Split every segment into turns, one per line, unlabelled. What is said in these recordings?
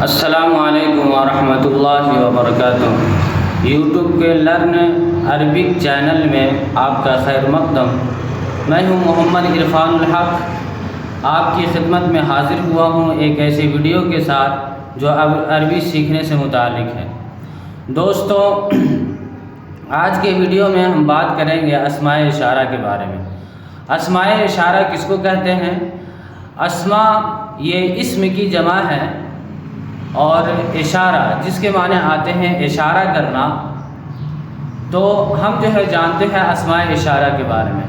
السلام علیکم ورحمۃ اللہ وبرکاتہ۔ یوٹیوب کے لرن عربک چینل میں آپ کا خیر مقدم۔ میں ہوں محمد عرفان الحق، آپ کی خدمت میں حاضر ہوا ہوں ایک ایسی ویڈیو کے ساتھ جو عربی سیکھنے سے متعلق ہے۔ دوستو، آج کے ویڈیو میں ہم بات کریں گے اسماء اشارہ کے بارے میں۔ اسماء اشارہ کس کو کہتے ہیں؟ اسماء یہ اسم کی جمع ہے، اور اشارہ جس کے معنی آتے ہیں اشارہ کرنا، تو ہم جانتے ہیں اسماء اشارہ کے بارے میں۔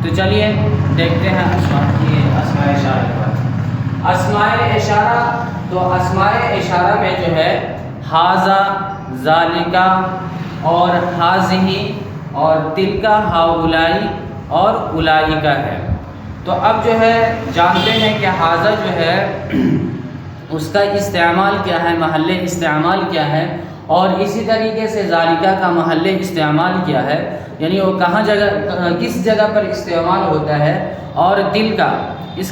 تو چلیے دیکھتے ہیں اسماء اشارہ کے بارے میں۔ اسماء اشارہ، تو اسماء اشارہ میں ھذا، ذالکا اور ھذہ اور تلکا، ہؤلاء اور اولئک ہے۔ تو اب جانتے ہیں کہ ھذا اس کا استعمال کیا ہے، محل استعمال کیا ہے، اور اسی طریقے سے ذالکہ کا محل استعمال کیا ہے، یعنی وہ کس جگہ پر استعمال ہوتا ہے، اور تلکا اس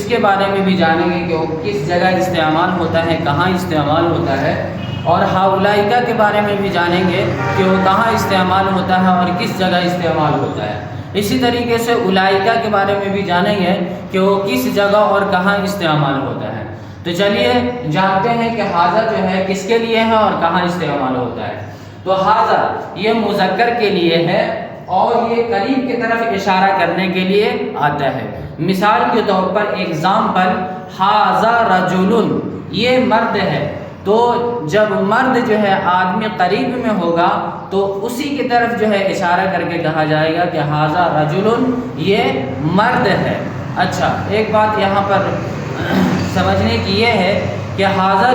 کے بارے میں بھی جانیں گے کہ وہ کس جگہ استعمال ہوتا ہے، کہاں استعمال ہوتا ہے، اور ہؤلاء کے بارے میں بھی جانیں گے کہ وہ کہاں استعمال ہوتا ہے اور کس جگہ استعمال ہوتا ہے۔ اسی طریقے سے اولئک کے بارے میں بھی جانیں گے کہ وہ کس جگہ اور کہاں استعمال ہوتا ہے۔ تو چلیے جانتے ہیں کہ ھذا کس کے لیے ہے اور کہاں استعمال ہوتا ہے۔ تو ھذا یہ مذکر کے لیے ہے، اور یہ قریب کی طرف اشارہ کرنے کے لیے آتا ہے۔ مثال کے طور پر ایگزامپل، ھذا رجل، یہ مرد ہے۔ تو جب مرد آدمی قریب میں ہوگا تو اسی کی طرف اشارہ کر کے کہا جائے گا کہ ھذا رجل، یہ مرد ہے۔ اچھا، ایک بات یہاں پر سمجھنے کی یہ ہے کہ ھذا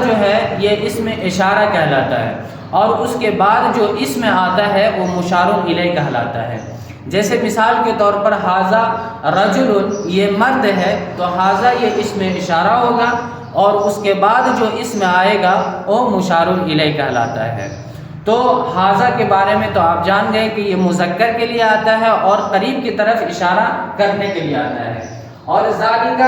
یہ اسم اشارہ کہلاتا ہے، اور اس کے بعد جو اسم آتا ہے وہ مشار الیہ کہلاتا ہے۔ جیسے مثال کے طور پر ھذا رجل، یہ مرد ہے، تو ھذا یہ اسم اشارہ ہوگا، اور اس کے بعد جو اسم آئے گا وہ مشار الیہ کہلاتا ہے۔ تو ھذا کے بارے میں تو آپ جان گئے کہ یہ مذکر کے لیے آتا ہے اور قریب کی طرف اشارہ کرنے کے لیے آتا ہے، اور ذالکہ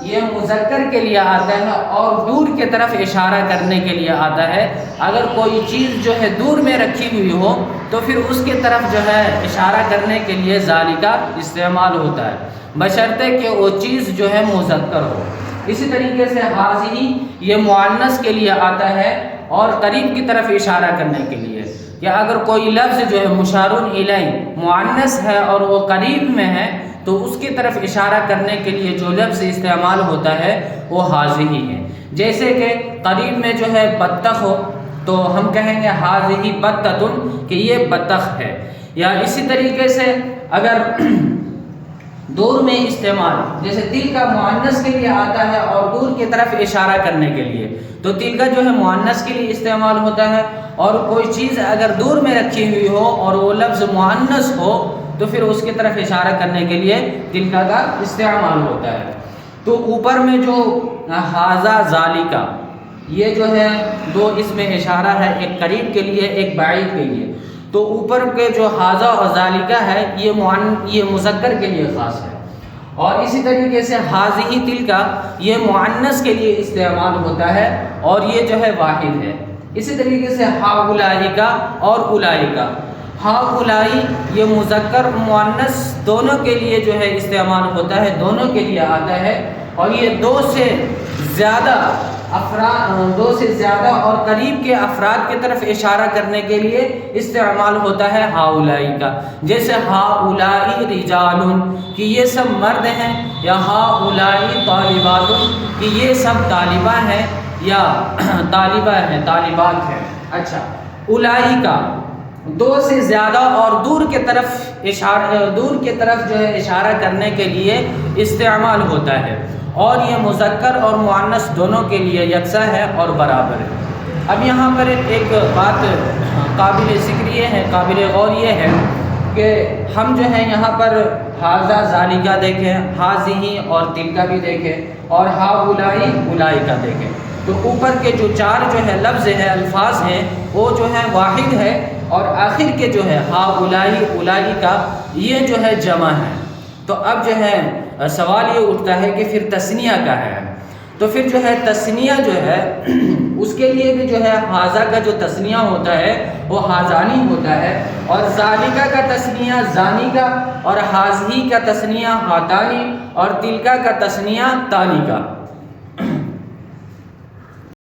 یہ مذکر کے لیے آتا ہے اور دور کی طرف اشارہ کرنے کے لیے آتا ہے۔ اگر کوئی چیز دور میں رکھی ہوئی ہو تو پھر اس کی طرف اشارہ کرنے کے لیے ذالکہ استعمال ہوتا ہے، بشرطے کہ وہ چیز مذکر ہو۔ اسی طریقے سے ھذہ یہ مؤنث کے لیے آتا ہے اور قریب کی طرف اشارہ کرنے کے لیے، یا اگر کوئی لفظ مشار الیہ مؤنث ہے اور وہ قریب میں ہے تو اس کی طرف اشارہ کرنے کے لیے جو لفظ استعمال ہوتا ہے وہ ھذہ ہے۔ جیسے کہ قریب میں بطخ ہو تو ہم کہیں گے ھذہ بطۃ، کہ یہ بطخ ہے۔ یا اسی طریقے سے اگر دور میں استعمال، جیسے تلکا مؤنث کے لیے آتا ہے اور دور کی طرف اشارہ کرنے کے لیے، تو تلکا مؤنث کے لیے استعمال ہوتا ہے، اور کوئی چیز اگر دور میں رکھی ہوئی ہو اور وہ لفظ مؤنث ہو تو پھر اس کی طرف اشارہ کرنے کے لیے تلکا کا استعمال ہوتا ہے۔ تو اوپر میں ھذا ذالکہ، یہ دو اسم اشارہ ہے، ایک قریب کے لیے ایک بعید کے لیے۔ تو اوپر کے ھذا اور ذالکہ ہے یہ مذکر کے لیے خاص ہے، اور اسی طریقے سے ھذہ تلکا یہ مؤنث کے لیے استعمال ہوتا ہے، اور یہ واحد ہے۔ اسی طریقے سے ہؤلاء اور اولئک، ہؤلاء یہ مذکر مؤنث دونوں کے لیے استعمال ہوتا ہے، دونوں کے لیے آتا ہے، اور یہ دو سے زیادہ اور قریب کے افراد کی طرف اشارہ کرنے کے لیے استعمال ہوتا ہے ہؤلاء کا۔ جیسے ہؤلاء رجال، کہ یہ سب مرد ہیں، یا ہؤلاء طالبات، کہ یہ سب طالبہ ہیں یا طالبات ہیں۔ اچھا، اولئک دو سے زیادہ اور دور کی طرف اشارہ کرنے کے لیے استعمال ہوتا ہے، اور یہ مذکر اور مؤنث دونوں کے لیے یکساں ہے اور برابر ہے۔ اب یہاں پر ایک بات قابل ذکر یہ ہے، قابل غور یہ ہے کہ ہم یہاں پر ھذا ذالکہ دیکھیں، ھذہ اور تلکا بھی دیکھیں، اور ہؤلاء اولئک دیکھیں، تو اوپر کے چار لفظ ہیں، الفاظ ہیں، وہ واحد ہے، اور آخر کے ہؤلاء اولئک یہ جمع ہے۔ تو اب سوال یہ اٹھتا ہے کہ پھر تثنیہ کا ہے۔ تو پھر جو ہے تثنیہ جو ہے اس کے لیے بھی جو ہے حاذا کا جو تثنیہ ہوتا ہے وہ حاذانی ہوتا ہے، اور ذالکا کا تثنیہ زانی کا، اور حاذی کا تثنیہ ہاتانی، اور تلکا کا تثنیہ تانی کا۔